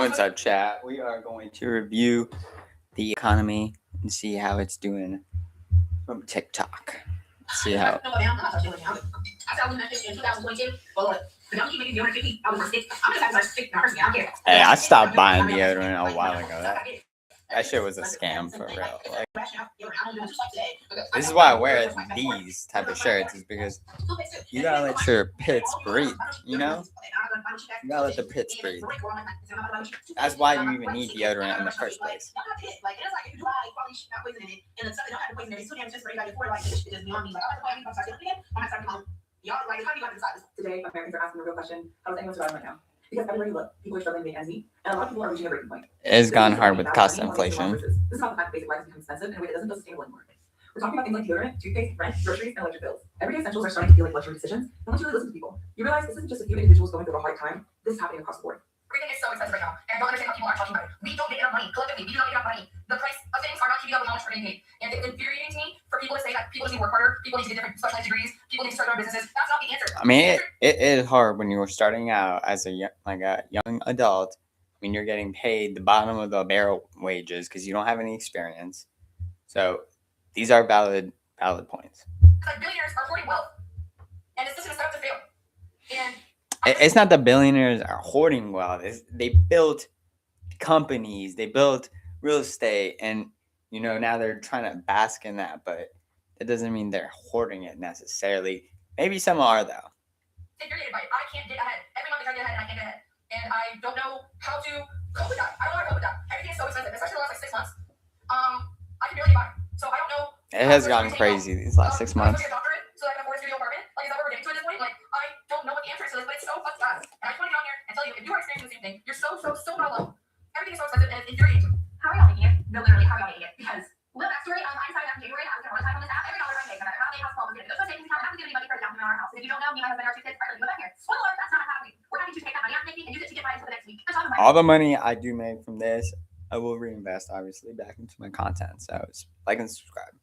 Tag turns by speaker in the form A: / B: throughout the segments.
A: What's up, chat? We are going to review the economy and see how it's doing from TikTok. See how. Hey, I stopped buying deodorant a while ago. That shit was a scam for real. Like, this is why I wear these type of shirts, is because you gotta let your pits breathe, you know? You gotta let the pits breathe. That's why you even need deodorant in the first place.
B: Today, Americans are asking the real question: how is anyone surviving right now? Because everywhere you look, people are struggling to make ends meet, and a lot of people are reaching a breaking point.
A: It's gone hard with cost inflation.
B: This is about the fact that basic life has become expensive in a way that doesn't feel sustainable anymore. We're talking about things like deodorant, toothpaste, rent, groceries, and electric bills. Everyday essentials are starting to feel like luxury decisions. And once you really listen to people, you realize this isn't just a few individuals going through a hard time. This is happening across the board.
C: Everything is so expensive right now, and I don't understand how people aren't talking about it. We don't make enough money. Collectively, we do not make enough money. The price of things are not keeping up with how much we're getting paid. And it's infuriating to me for people to say that people need to work harder, people need to get different specialized degrees, people need to start their own businesses. That's not the answer.
A: I mean, it is hard when you're starting out as a young adult. I mean, you're getting paid the bottom of the barrel wages because you don't have any experience. So these are valid points.
C: Like billionaires are hoarding wealth, and this system is set up to fail. And
A: it's not the billionaires are hoarding wealth. They built companies, they built real estate, and now they're trying to bask in that, but that doesn't mean they're hoarding it necessarily. Maybe some are, though.
C: Infuriated by it. I can't get ahead. Every month I try to get ahead, and I can't get ahead. And I don't know how to cope with that. I don't know how to cope with that. Everything is so expensive, especially the last 6 months. I can barely get by. So I don't know.
A: It has gotten crazy these last 6 months.
C: So I can afford a studio apartment. Like, is that what we're getting to at this point? Like, I don't know what the answer is to this, but it's so fucking bad. And I just want to get on here and tell you, if you are experiencing the same thing, you're so not alone. Everything is so expensive, and it's infuriating. How are y'all making it? No, literally, how are y'all making it? Because little backstory, I signed up in January. I was going to run time on this app. Every dollar I make, no matter how many house calls I'm getting, it goes to a savings account. I'm not giving anybody for a down payment on our house. And if you don't know, me and my husband and our 2 kids are living back here. Spoiler, that's not happening. We're having to take that money I'm making and use it to get by until the next week.
A: All the money I do make from this, I will reinvest, obviously, back into my content. So like and subscribe.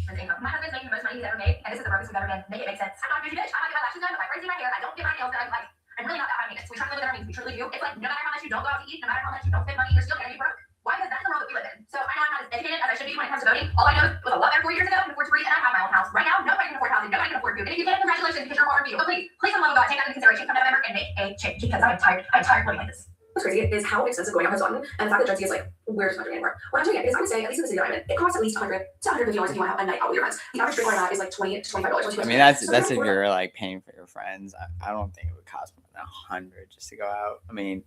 C: My husband's making the most money he's ever made, and this is the purpose we've ever been. Make it make sense. I'm not a busy bitch. I'm not getting my lashes done, but my braids in my hair. I don't get my nails done. Like, I'm really not that high maintenance. We try to live with our means. We truly do. It's like, no matter how much you don't go out to eat, no matter how much you don't spend money, you're still gonna be broke. Why? Because that's the world that we live in. So I know I'm not as educated as I should be when it comes to voting. All I know is it was a lot better 4 years ago. I can afford to read, and I have my own house. Right now, nobody can afford housing. Nobody can afford food. And if you get it, congratulations, because you're more for you. But please, for the love of God, take that into consideration. Come November and make a change, because I'm tired. I'm tired of living like this.
B: What's crazy is how expensive going out has gotten, and the fact that Gen Z is like, where's my drink anymore? What I'm doing it because I would say, at least in the city that I'm in, it costs at least $100 to $150 if you want to have a night out with your friends. The average drink where I'm at is like $20 to $25.
A: I mean, that's if you're like paying for your friends. I don't think it would cost more than $100 just to go out. I mean,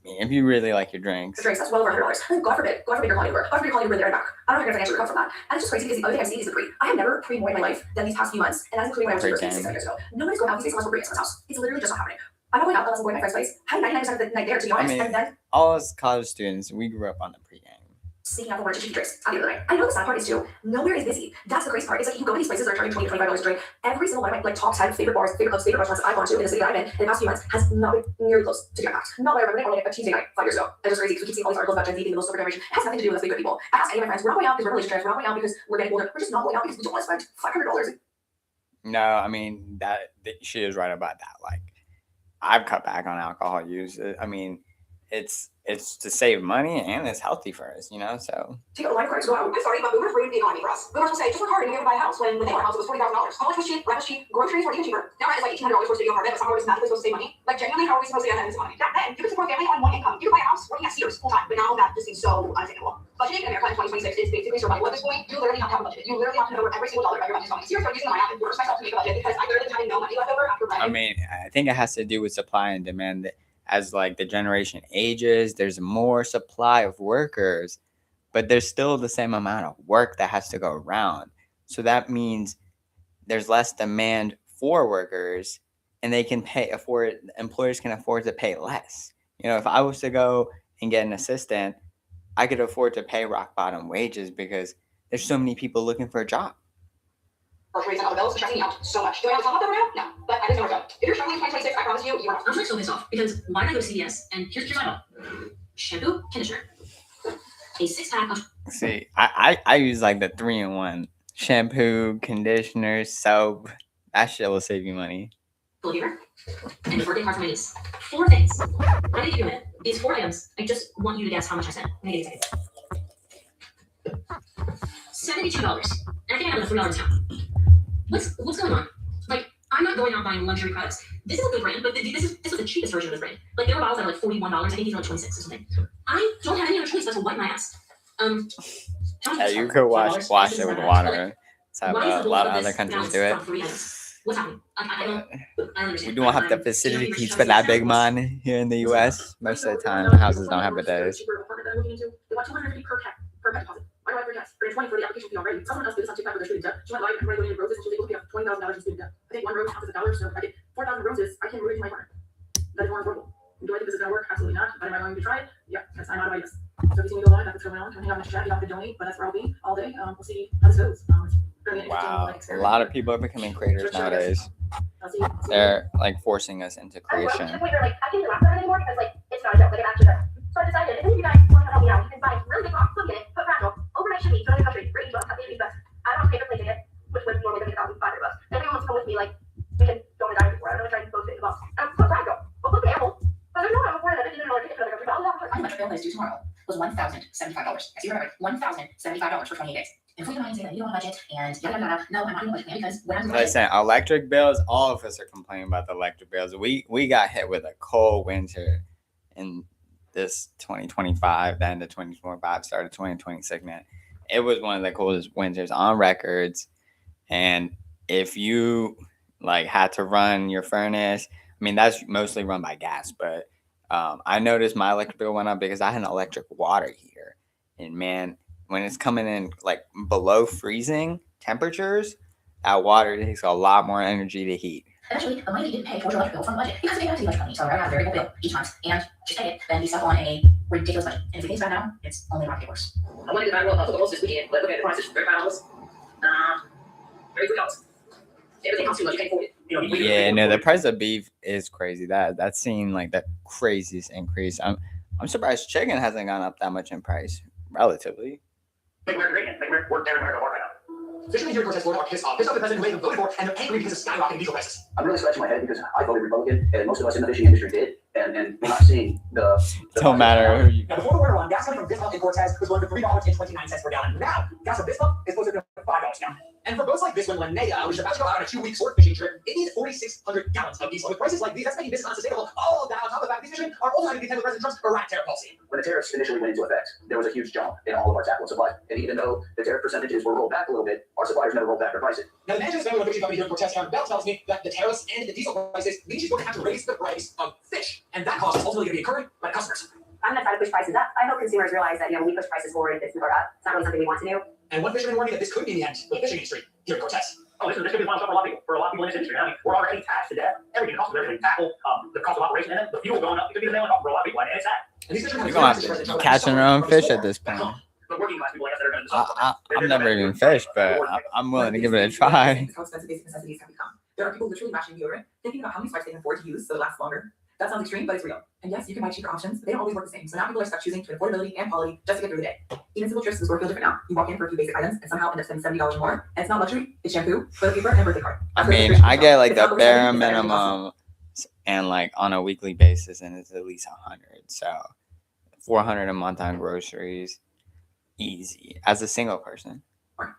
A: if you really like your drinks.
B: That's well over $100. God forbid you're calling Uber. God forbid you're calling Uber there and back. I don't know if you're financially recover from that. And it's just crazy because the other thing I've seen is the pre. I have never pre more in my life than these past few months, and that's including when I was in 6 years ago. Nobody's going out these days unless we're bringing someone's house. It's literally just not happening. I'm not going out unless I'm going to my friend's place. I had 99% of the night there, to be honest. And then
A: all us college students, we grew up on the pregame.
B: Sneaking out for one or two drinks at the end of the night. I know the sad part is too, nowhere is busy. That's the crazy part. It's like you go to these places that are charging $20 to $25 a drink. Every single one of my top 10 favorite bars, favorite clubs, favorite restaurants that I've gone to in the city that I'm in the past few months has not been nearly close to getting packed. Not what I remember on like a Tuesday night 5 years ago. It's just crazy because we keep seeing all these articles about Gen Z being the most sober generation. It has nothing to do with us being good people. I ask any of my friends, we're not going out because we're in relationships. We're not going out because we're getting older. We're just not going out because we don't want to spend $500.
A: No, I mean that she is right about that. Like, I've cut back on alcohol use. I mean, it's to save money and it's healthy for us, so.
B: Take out a line of credit to go out. I'm sorry, but boomers ruined the economy for us. Boomers will say, just work hard and you'll be able to buy a house. When they bought a house, it was $40,000. College was cheap, rent was cheap, groceries were even cheaper. Now rent is like $1,800 for a studio apartment, but somehow we're just magically supposed to save money. Like, genuinely, how are we supposed to get ahead in this economy? Back then, you could support a family on one income. You could buy a house working at Sears full time, but now that just seems so unattainable. Budgeting in America in 2026 is basically survival at this point. You literally have to have a budget. You literally have to know where every single dollar of your budget is going. Seriously, I'm using my app and force myself to make a budget because I literally having no money left over after rent.
A: I mean, I think it has to do with supply and demand. As like the generation ages, there's more supply of workers, but there's still the same amount of work that has to go around. So that means there's less demand for workers, and they can employers can afford to pay less. If I was to go and get an assistant, I could afford to pay rock bottom wages because there's so many people looking for a job.
B: Groceries and other bills stressing me out so much. Do I have a top up right now? No, but I just know where to go. If you're struggling in 2026, I promise you, you're not.
D: I'm so pissed off because why did I go to CVS and here's my bill: shampoo, conditioner, a 6-pack of.
A: See, I use like the 3-in-1: shampoo, conditioner, soap. That shit will save you money.
D: Full humor and a birthday card for my niece. 4 things. Ready to do it. These 4 items, I just want you to guess how much I spent. I'm gonna give you a second. $72. And I think I have a $3 discount. What's going on? Like, I'm not going out buying luxury products. This is a good brand, but this was the cheapest version of this brand. Like, there were bottles that are like $41. I think these are like 26 or something. I don't have any other choice but to wipe my ass.
A: Yeah, you could wash it with water. That's how a lot of other countries do it.
D: What's happening? I don't understand.
A: We don't have the facilities for that big man here in the U.S. Most of the time, houses don't have bidets.
B: Cheaper apartment that I'm looking into. They want $250 per pet deposit. Why do I have 3 cats? Grade 20 for the application fee already. Someone else did this on TikTok with their student debt. She went live and everybody donated roses and she was able to pay off $20,000 in student debt. I think 1 rose counts as $1, so if I get 4,000 roses, I can move it to my corner. That is more affordable. Do I think this is gonna work? Absolutely not. But am I going to try it? Yeah, because I'm not about this. So if you see me go live, that's what's going on. Coming up in the chat, you don't have to donate, but that's where I'll be all day. We'll see how this goes. It's really an interesting,
A: Wow,
B: like,
A: a
B: experiment.
A: lot of people are becoming creators nowadays.
B: I'll see.
A: They're like forcing us into
C: I'm working to
A: creation.
C: the point where like I can't even laugh at it anymore because like it's not a joke. Like I'm actually done. So I decided if any of you guys want to help me out, you can buy really big box, plug in it, put fragile, overnight shipping to another country for each one, cut baby best. I don't have to pay for plane ticket, which would normally be $1,500. If anyone wants to come with me, like we can go on a dive before. I'm gonna try to post it in the box. Put fragile. We'll put the animal. But there's no one before that $1,500 ticket to another country. But I'll have
E: My electric bill that is due tomorrow was $1,075. I see remember $1,075 for 28 days. And if we mind saying that you don't have a budget and yada yada yada, no, I'm not even budget plan because when I'm
A: Listen, electric bills. All of us are complaining about the electric bills. We got hit with a cold winter in this 2025, the end of 2025, started 2026. Man, it was one of the coldest winters on records. And if you like had to run your furnace, I mean that's mostly run by gas, but I noticed my electric bill went up because I had an electric water heater, and man, when it's coming in like below freezing temperatures, that water takes a lot more energy to heat.
E: eventually the money that you didn't pay towards your electric bill from the budget because it too much money. So I got a variable bill each month and just pay it, then be stuck on a ridiculous budget. And if it gets bad now, it's only about to get worse.
B: I wanted to buy the most this weekend, but look at the prices, $35. $33. Everything costs too much. You can't afford it. You know,
A: Yeah, no, the price of beef is crazy. That's seen like the craziest increase. I'm surprised chicken hasn't gone up that much in price relatively.
B: Make America great again. Make America work there in America hard right now. Fishermen here in Cortez, Florida are pissed off. Pissed off the president who made them voted for, and they're angry because of skyrocketing diesel prices.
F: I'm really scratching my head because I voted Republican, and most of us in the fishing industry did, and we're not seeing the
A: Don't matter who you.
B: Now, before the winter run, gas money from this pump in Cortez was going to $3.29 per gallon. Now, gas from this pump is closer to $5 now. And for boats like this one, Linnea, which is about to go out on a 2-week sport fishing trip, it needs 4,600 gallons of diesel. With prices like these, that's making business unsustainable. All of that on top of the fact, these fishermen are also having to contend with President Trump's Iraq tariff policy.
F: when the tariffs initially went into effect, there was a huge jump in all of our tackle supply. And even though the tariff percentages were rolled back a little bit, our suppliers never rolled back their pricing.
B: Now, the manager of the family fishing company here in Cortez, Karen Bell, tells me that the tariffs and the diesel prices mean she's going to have to raise the price of fish. And that cost is ultimately going to be incurred by the customers.
C: I'm not trying to push prices up. I hope consumers realize that when we push prices forward, it's not up. It's not really something we want to do.
B: And one fisherman warning that this could be the end of the fishing industry here in Cortez.
G: Oh, this could be fun stuff for a lot of people. For a lot of people in this industry, I mean, we're already taxed to death. Everything costs everything, tackle, the cost of operation, and then the fuel going up. It could be the nailing cost for a lot of people, and it's sad.
B: And these fishermen
A: You're gonna have to be catching their own fish at this point.
G: But working class people, I guess, that are going to
A: I've never even fished, but I'm willing to give it a try.
H: How expensive basic necessities have become. There are people literally rationing deodorant, thinking about how many swipes they can afford to use so it lasts longer. That sounds extreme, but it's real. And yes, you can buy cheaper options, but they don't always work the same. So now people are stuck choosing between affordability and quality just to get through the day. Even simple trips to the store feel different now. You walk in for a few basic items and somehow end up spending $70 more. And it's not luxury, it's shampoo, toilet paper, and a birthday card.
A: I mean, I get like the bare minimum, and like on a weekly basis, and it's at least 100. So 400 a month on groceries, easy as a single person.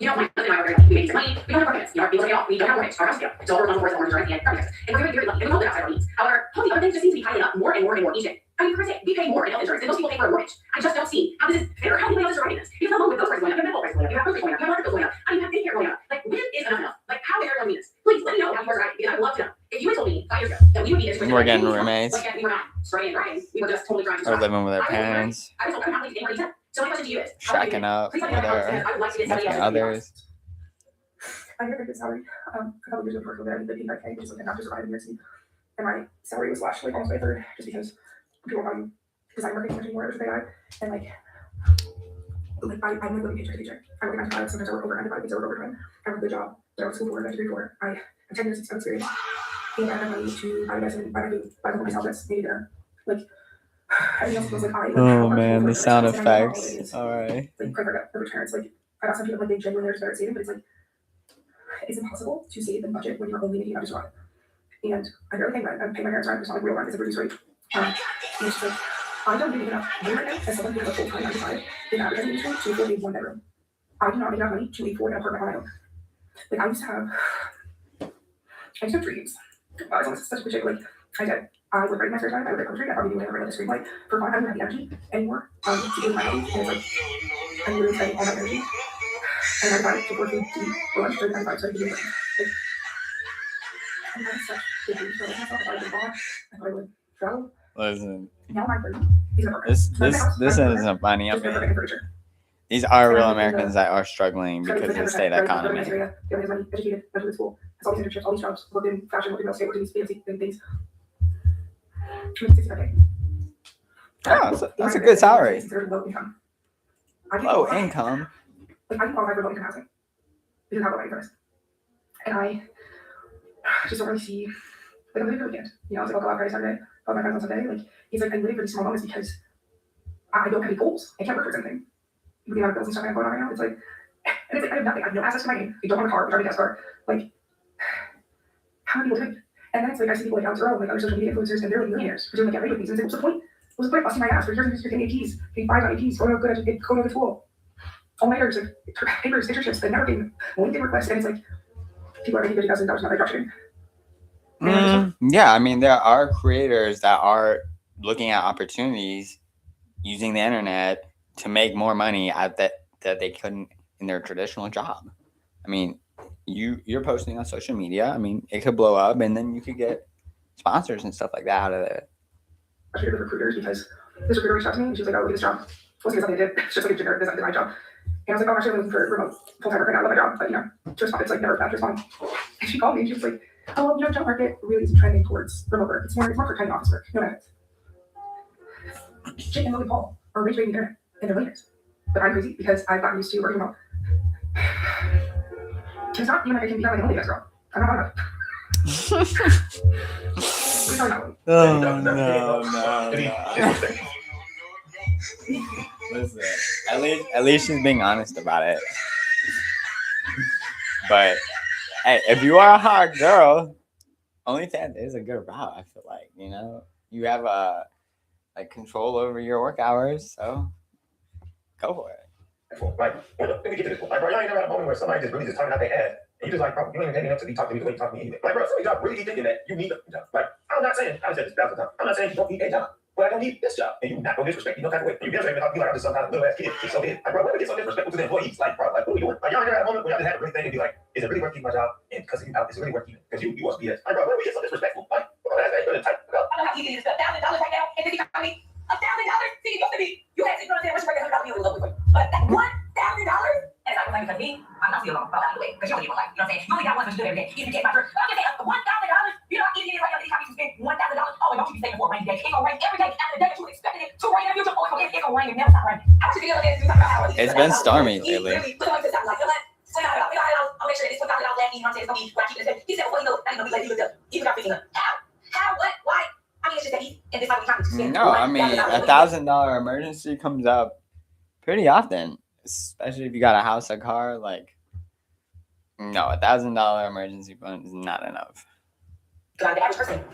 C: You don't want to live in our we make some money. We don't have mortgages. People say, oh, we don't have mortgage. Our house, so we're on the board of mortgage or anything. And we're very lucky. And we hope that outside our needs. However, all the other things just seem to be piling up more and more and more each day. I mean, for example, we pay more in health insurance than most people pay for a mortgage. I just don't see how this is fair. How do you else is running this? Because along with those prices going up, you have medical prices going up, you have groceries going up, you have electric bills going up, I mean, you have daycare going up. Like, when is enough? Like, how is everyone doing this? Please let me know how you are right, because I would love to know. If you had told me 5 years ago that we would be this
A: We're getting roommates.
C: like, we were not starting and grinding, we were just totally trying to
A: Or
C: survive.
A: living with their parents,
C: I was told I'm not leaving anybody yet. So my question to you is, how do you do
A: shacking
C: it?
A: up
C: Please
A: with
C: let me know how it's
A: their
C: I would like to get somebody
A: significant
C: else.
A: others.
H: I never good salary. A couple of years ago, I did $85K just like enough to survive in New York City. And my salary was slashed like almost by a third just because people value design marketing much anymore with AI. And like I'm like living paycheck to paycheck. I work 9 to 5, sometimes I work over 9 to 5 because I work overtime. I have a good job that I went to school for, I have a degree for. I have 10 years of experience. And I have money to buy investment, buy food, buy the company's outlets, maybe dinner. Like everything else feels like
A: Oh man, the sound effects. All right.
H: Like credit card returns. Like I got some people like they genuinely are better saving, but it's like it's impossible to save and budget when you're only making up just rent. And I barely pay rent. I pay my parents rent, it's not like real rent, it's a reduced rate. And it's just like
B: I don't make enough money right now as someone who's a full-time 9 to 5 in the advertising industry to afford a 1-bedroom. I do not make enough money to afford an apartment on my own. Like I used to have dreams. As long as it's such a cliche, like I did. I would write in my spare time. I would write poetry. I probably do whatever I write a screenplay for fun. I don't have the energy anymore to do my hobbies. And it's like I'm really spending all my energy. And I decided to work in deep for lunch during 9 to 5 so I could do things. Like, I'm having such big dreams for myself. If I was abroad, I thought I would travel.
A: Listen,
B: Now my friend, he's a
A: this isn't funny. I mean, these are real Americans that are struggling because of the state economy.
B: Everybody's money, educated, went to good school, has all these internships, all these jobs, worked in fashion, worked in real estate, worked in these fancy things.
A: Oh, that's a good salary.
B: Low income.
A: Low income.
B: Like I can qualify for low income housing because of how low my income is. And I just don't really see, like I'm living for the weekend. You know, it's like I'll go out Friday, Saturday, call my friends on Sunday. Like he's like I'm living for these small moments because I don't have any goals. I can't work towards anything. With the amount of bills and stuff I have going on right now, it's like, and it's like I have nothing. I have no access to my name. I don't have a car. I don't have a gas car. Like, how many people do it? And then it's like I see people like Alex Earl, like other social media influencers, and they're like millionaires for doing like everything. And it's like, what's the point? What's the point of busting my ass for years you're getting APs, getting 5 APs, going to good school, all nighters, like papers, internships, and never getting LinkedIn requests, and it's like people are making $50,000 now by dropshipping.
A: Yeah, I mean there are creators that are looking at opportunities using the internet to make more money at that they couldn't in their traditional job. I mean, you're posting on social media. I mean, it could blow up, and then you could get sponsors and stuff like that out of it.
B: I should have recruiters because this recruiter reached out to me and she was like, "Oh, look at this job. Wasn't something I did. It's just like a generic design job." And I was like, "Oh, actually, I'm looking for remote full-time work right now. I love my job, but you know, to respond, it's like never bad to respond." And she called me and she was like, "Oh, well, you know, job market really isn't trending towards remote work. It's more for kind of office work. No benefits." Jake and Logan Paul are rich the internet and they're millionaires. But I'm crazy because I've gotten used to working remote. It's not even like I can be like an OnlyFans girl. I'm not hot enough.
A: Oh, no. Listen, at least she's being honest about it. But hey, if you are a hot girl, OnlyFans is a good route. I feel like, you know, you have like control over your work hours, so go for it.
G: Like, let me get to this point. Like, bro, y'all ain't never had a moment where somebody just really just talking out their head. And you just like, bro, you don't even have to be talking to me the way you talk to me anyway. Like, bro, some of y'all really thinking that you need a job. Like, I'm not saying, I said this 1,000 times. I'm not saying you don't need a job. But I don't need this job. And you not gonna disrespect me no type of way. You never even talk to me like I'm just some kind of little ass kid. It's so big. Like, bro, what would get so disrespectful to the employees? Like, bro, like, what are we doing? Like, y'all ain't never had a moment where y'all just had to really think and be like, is it really worth keeping my job? And because of you out, is it really worth keeping? Because you want to be this. Like, bro, what do we get so disrespectful? Like, bro, that's really type.
B: I don't know how easy it is. $1,000 right now in this economy. $1,000. See, it used to be. You had to go to what's your $100 meal with a but that $1,000. And it's not like because me, I'm not feeling about that way. Because you only get one life. You know what I'm saying? You only got one, but you do it every day. Even get my shirt. I'm just saying, $1,000. You know how easy it is right now. These companies to spend $1,000. Oh, and don't you be saving for a rainy day? It's gonna rain every day. After the day that you expected it to rain in the future. Oh, it's gonna rain and never stop raining. How much you feel like this?
A: It's been stormy lately.
B: Like, you know what? I'll make sure that this $1,000 last. You know what I'm saying? It's gonna be what I keep it. He said, well, you know, I'm gonna be like, you look up. Even got $15. How? What? Why? I mean, it's just that he's in this type of time to spend.
A: No, I mean $1,000 emergency comes up pretty often, especially if you got a house, a car. Like, no, $1,000 emergency fund is not enough.
B: The average person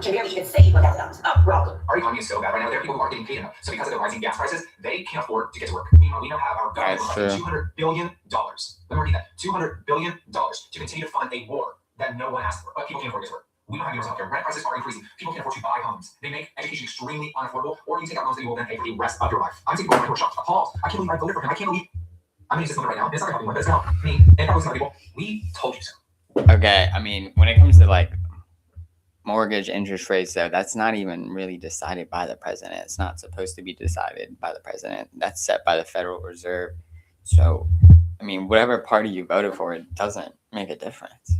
B: can barely even save $1,000. Oh, we're all good.
I: Our economy is so bad right now. There are people who aren't getting paid enough. So because of the rising gas prices, they can't afford to get to work. Meanwhile, we now have our government looking $200 billion. Let me repeat that: $200 billion to continue to fund a war that no one asked for. But people can't afford to get to work. We don't have universal healthcare. Rent prices are increasing. People can't afford to buy homes. They make education extremely unaffordable, or you take out loans that you will then pay for the rest of your life. I'm taking my shocked, appalled. I can't believe I voted for him. I can't believe. I'm gonna use this moment right now. It's not gonna help anyone, but it's gonna help me and probably some other people. We told you so.
A: Okay, I mean, when it comes to like mortgage interest rates, though, that's not even really decided by the president. It's not supposed to be decided by the president. That's set by the Federal Reserve. So, I mean, whatever party you voted for, it doesn't make a difference.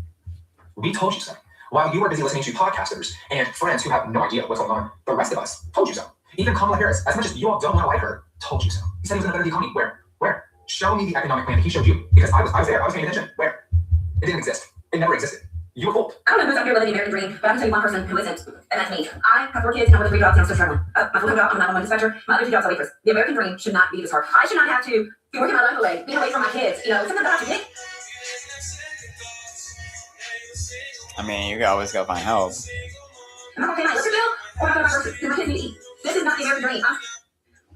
I: We told you so. While you were busy listening to podcasters and friends who have no idea what's going on, the rest of us told you so. Even Kamala Harris, as much as you all don't want to like her, told you so. He said he was going to better the economy. Where? Show me the economic plan that he showed you. Because I was there. I was paying attention. Where? It didn't exist. It never existed. You were fooled.
D: I don't know who's up here living the American dream, but I can tell you one person who isn't, and that's me. I have 4 kids and I work 3 jobs and I'm still struggling. My full-time job, I'm a 911 dispatcher. My other 2 jobs are waitress. The American dream should not be this hard. I should not have to be working my life away, being away from my kids. You know, something about you,
A: I mean, you can always go find help.
D: Am I gonna pay my electric bill? Or am I gonna buy groceries? Do my kids need to eat? This is not the American dream.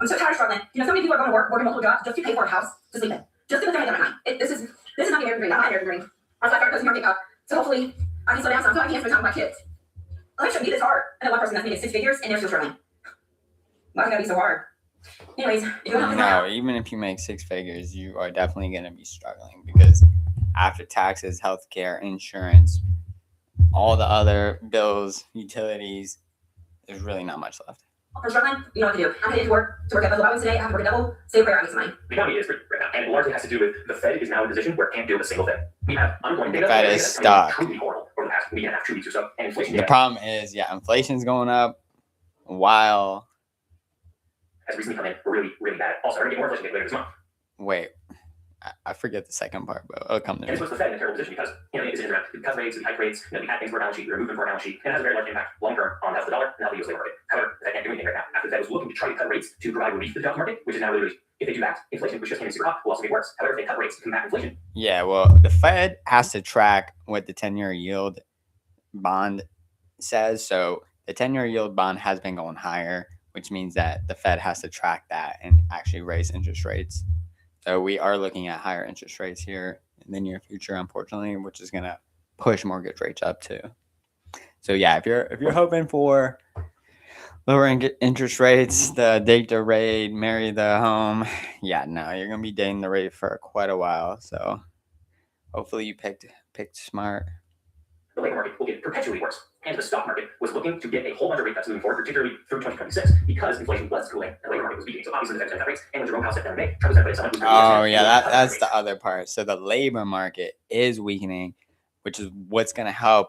D: I'm so tired of struggling. You know, so many people are going to work, working multiple jobs just to pay for a house to sleep in. Just to put their head down at night. This is not the American dream. Not my American dream. I'm so tired of market up. So hopefully I can slow down some so I can spend time with my kids. Life shouldn't be this hard. I know one person that's making 6 figures and they're still struggling. Why can that be so hard? Anyways, if you want to
A: No, even if you make 6 figures, you are definitely going to be struggling because after taxes, healthcare, insurance, all the other bills, utilities, there's really not much left.
D: I'm struggling, you know what to do. I'm headed to work at Buffalo Wild Wings today. I have to work a double, say a prayer, I get some money.
G: The economy is pretty right now, and it largely has to do with the Fed is now in a position where it can't do a single thing. We have unemployment data
A: The Fed
G: that
A: is
G: has been
A: stuck.
G: truly horrible over the past week and a half, 2 weeks or so, and inflation
A: The
G: data
A: problem is, inflation's going up while...
G: has recently come in really, really bad. Also, we're going to get more inflation later this month.
A: Wait, I forget the second part, but it'll come to
G: And this
A: me.
G: puts the Fed in a terrible position because, it's interact. We cut rates, we hike rates, we add things to our balance sheet, we remove them from our balance sheet, and it has a very large impact long term on the health of the dollar and the health of the US labor market. However, the Fed can't do anything right now. After the Fed was looking to try to cut rates to provide relief to the job market, which is now literally, if they do that, inflation, which just came in super hot, will also get worse. However, if they cut rates to combat inflation,
A: Yeah, well, the Fed has to track what the 10-year yield bond says. So the 10-year yield bond has been going higher, which means that the Fed has to track that and actually raise interest rates. So we are looking at higher interest rates here in the near future, unfortunately, which is going to push mortgage rates up too. So yeah, if you're hoping for lower interest rates, the date the rate, marry the home, you're gonna be dating the rate for quite a while. So hopefully you picked smart.
G: the labor market will get perpetually worse. And the stock market was looking to get a whole bunch of rate cuts moving forward, particularly through 2026, because inflation was cooling and the labor market was weakening. So obviously the Fed cut rates, and when Jerome Powell said that in May, Trump was put someone who's
A: Oh yeah, that's the other part. So the labor market is weakening, which is what's going to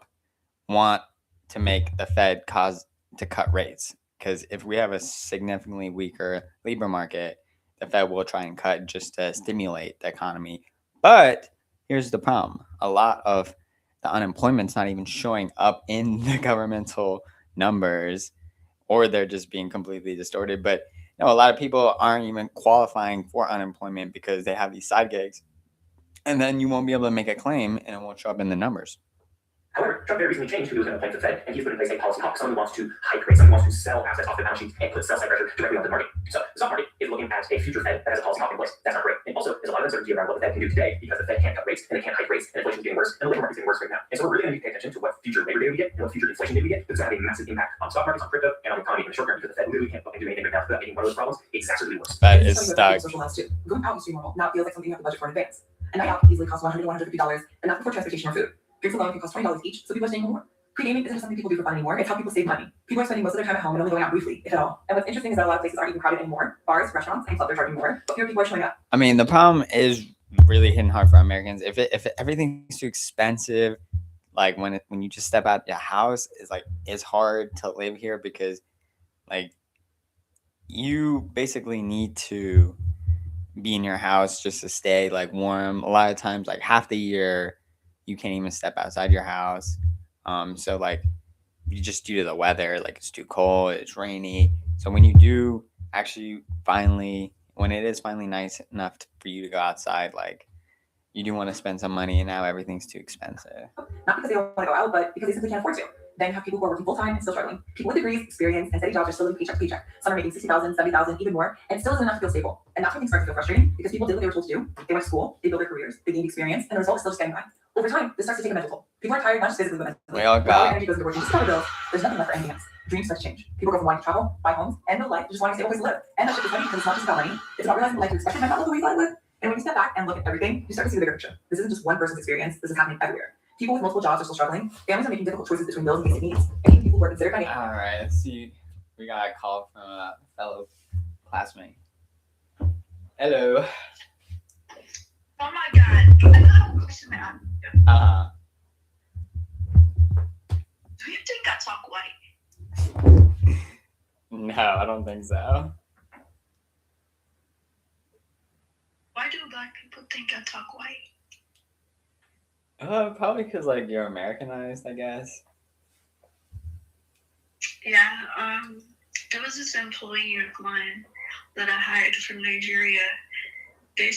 A: want to make the Fed cause to cut rates. Because if we have a significantly weaker labor market, the Fed will try and cut just to stimulate the economy. But here's the problem: a lot of the unemployment's not even showing up in the governmental numbers, or they're just being completely distorted. But a lot of people aren't even qualifying for unemployment because they have these side gigs, and then you won't be able to make a claim, and it won't show up in the numbers.
G: However, Trump very recently changed who he was going to appoint to the Fed, and he's put in place a policy hawk, someone who wants to hike rates, someone who wants to sell assets off the balance sheet and put sell-side pressure directly onto the market. So the stock market is looking at a future Fed that has a policy hawk in place. That's not great. And also, there's a lot of uncertainty around what the Fed can do today because the Fed can't cut rates and they can't hike rates, and inflation's getting worse, and the labor market's getting worse right now. And so we're really going to pay attention to what future labor data we get and what future inflation data we get. It's going to have a massive impact on stock markets, on crypto, and on the economy in the short term because the Fed literally can't fucking do anything right now without making one of those problems exacerbatingly worse.
A: That
B: It's
A: is
B: something
A: stuck.
B: that social lives too. Going out used to be normal. Now it feels like something you have to budget for in advance. And night out easily costs $100 to $150, and that's before transportation or food. Drinks alone can cost $20 each, so people are staying home more. Pre-gaming isn't something people do for fun anymore. It's how people save money. People are spending most of their time at home and only going out briefly, if at all. And what's interesting is that a lot of places aren't even crowded anymore. Bars, restaurants, and clubs are charging more, but fewer people are showing up.
A: I mean, the problem is really hitting hard for Americans. If everything's too expensive, like when you just step out your house, it's hard to live here because you basically need to be in your house just to stay warm. A lot of times, half the year, you can't even step outside your house. So you just due to the weather, it's too cold, it's rainy. So when you do actually when it is finally nice enough for you to go outside, you do want to spend some money, and now everything's too expensive.
B: Not because they don't want to go out, but because they simply can't afford to. Then you have people who are working full time and still struggling. People with degrees, experience, and steady jobs are still living paycheck to paycheck. Some are making $60,000, $70,000, even more, and it still isn't enough to feel stable. And that's when things start to feel frustrating because people did what they were told to do. They went to school, they built their careers, they gained experience, and the result is still just getting by. Over time, this starts to take a mental toll. People are tired, not just physically, but mentally.
A: We all
B: When all
A: got.
B: their energy goes into working just to pay bills, there's nothing left for anything else. Dreams start to change. People go from wanting to travel, buy homes, and build life to just wanting to stay always live. And that shit is funny because it's not just about money. It's about realizing life you expect might not look the way you want to live. And when you step back and look at everything, you start to see the bigger picture. This isn't just one person's experience. This is happening everywhere. People with multiple jobs are still struggling. Families are making difficult choices between bills and basic needs. And even people who are considered financial.
A: All right, let's see. We got a call from a fellow classmate. Hello.
C: Oh my god, I got a question to ask you. Do you think I talk white?
A: No, I don't think so.
C: Why do black people think I talk white?
A: Probably because you're Americanized, I guess.
C: Yeah, there was this employee of mine that I hired from Nigeria. They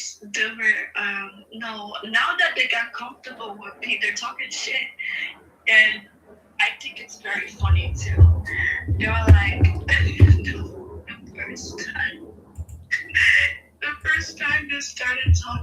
C: were, no, now that they got comfortable with me, they're talking shit. And I think it's very funny too. They were like,
J: just started talking.